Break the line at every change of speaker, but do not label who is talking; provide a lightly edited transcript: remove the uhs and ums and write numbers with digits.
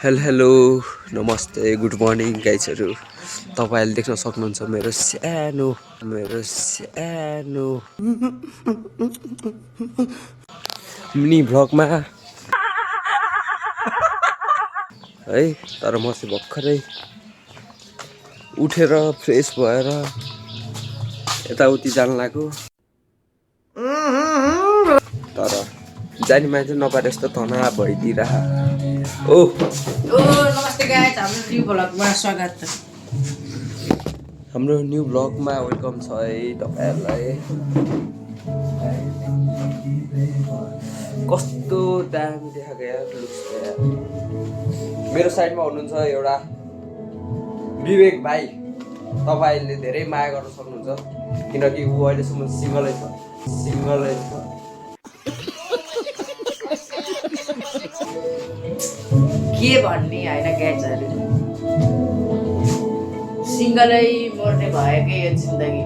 Hello hello नमस्ते good morning गाइजहरू तपाईँहरूले देख्न सक्नुहुन्छ मेरो सानो मिनी भ्लगमा है। तर म चाहिँ भर्खरै उठेर फ्रेस भएर यताउति जान लाग्यो, तर जाने मान्छे नपारे जस्तो तनाव भइदिइरह।
नमस्ते गाइस, हाम्रो न्यू भ्लगमा स्वागत छ।
हाम्रो न्यू भ्लगमा वेलकम छ है तपाईहरुलाई। कस्तो दामी देखाएको यार लुक्स यार। मेरो साइडमा हुनुहुन्छ एउटा विवेक भाइ, तपाईले धेरै माया गर्न सक्नुहुन्छ किनकि ऊ अहिलेसम्म सिंगलै छ।
के भन्ने हैन गाइसहरु, सिंगलै मर्ने भएकै यो जिन्दगी।